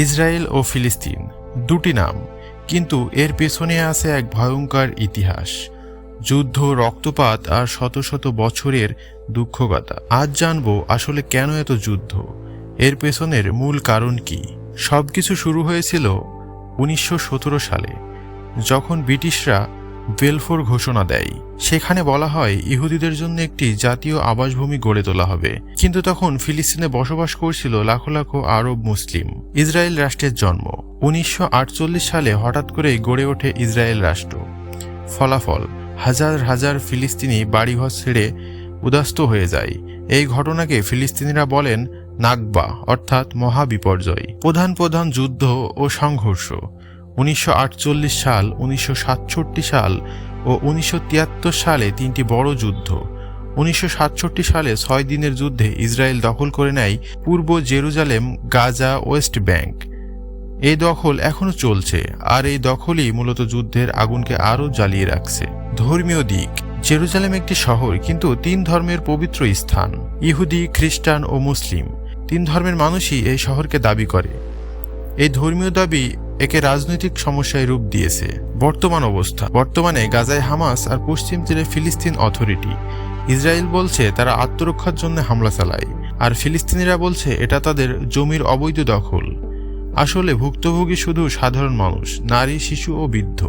Israel ও ফিলিস্তিন দুটি নাম, কিন্তু এর পেছনে আছে এক ভয়ঙ্কর ইতিহাস, যুদ্ধ, রক্তপাত আর শত শত বছরের দুঃখগাথা। আজ জানবো আসলে কেন এত যুদ্ধ, এর পেছনের মূল কারণ কি। সবকিছু শুরু হয়েছিল 1917 সালে, যখন ব্রিটিশরা বেলফোর ঘোষণা দেয়। সেখানে বলা হয় ইহুদিদের জন্য একটি জাতীয় আবাসভূমি গড়ে তোলা হবে। কিন্তু তখন ফিলিস্তিনে বসবাস করছিল লাখো লাখো আরব মুসলিম। ইসরায়েল রাষ্ট্রের জন্ম 1948 সালে হঠাৎ করেই গড়ে ওঠে ইসরায়েল রাষ্ট্র। ফলাফল, হাজার হাজার ফিলিস্তিনি বাড়িঘর ছেড়ে উদাস্ত হয়ে যায়। এই ঘটনাকে ফিলিস্তিনিরা বলেন নাকবা, অর্থাৎ মহাবিপর্যয়। প্রধান প্রধান যুদ্ধ ও সংঘর্ষ 1948 সাল, 1967 সাল ও 1973 সালে তিনটি বড় যুদ্ধ। 1967 সালে 6 দিনের যুদ্ধে ইসরায়েল দখল করে নেয় পূর্ব জেরুজালেম, গাজা, ওয়েস্ট ব্যাংক। এই দখল এখনো চলছে, আর এই দখলই মূলত যুদ্ধের আগুনকে আরও জ্বালিয়ে রাখছে। ধর্মীয় দিক, জেরুজালেম একটি শহর, কিন্তু 3 ধর্মের পবিত্র স্থান, ইহুদি, খ্রিস্টান ও মুসলিম। 3 ধর্মের মানুষই এই শহরকে দাবি করে। এই ধর্মীয় দাবি একে রাজনৈতিক সমস্যায় রূপ দিয়েছে। বর্তমান অবস্থা, বর্তমানে গাজায় হামাস আর পশ্চিম তীরে ফিলিস্তিন অথরিটি। ইসরায়েল বলছে তারা আত্মরক্ষার জন্য হামলা চালায়, আর ফিলিস্তিনিরা বলছে এটা তাদের জমির অবৈধ দখল। আসলে ভুক্তভোগী শুধু সাধারণ মানুষ, নারী, শিশু ও বৃদ্ধ।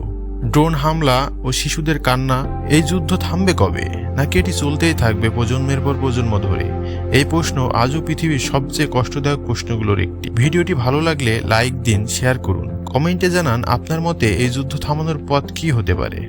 ড্রোন হামলা ও শিশুদের কান্না। এই যুদ্ধ থামবে কবে, নাকি এটি চলতেই থাকবে প্রজন্মের পর প্রজন্ম ধরে? এই প্রশ্ন আজও পৃথিবীর সবচেয়ে কষ্টদায়ক প্রশ্নগুলোর একটি। ভিডিওটি ভালো লাগলে লাইক দিন, শেয়ার করুন, কমেন্টে জানান আপনার মতে এই যুদ্ধ থামানোর পথ কী হতে পারে।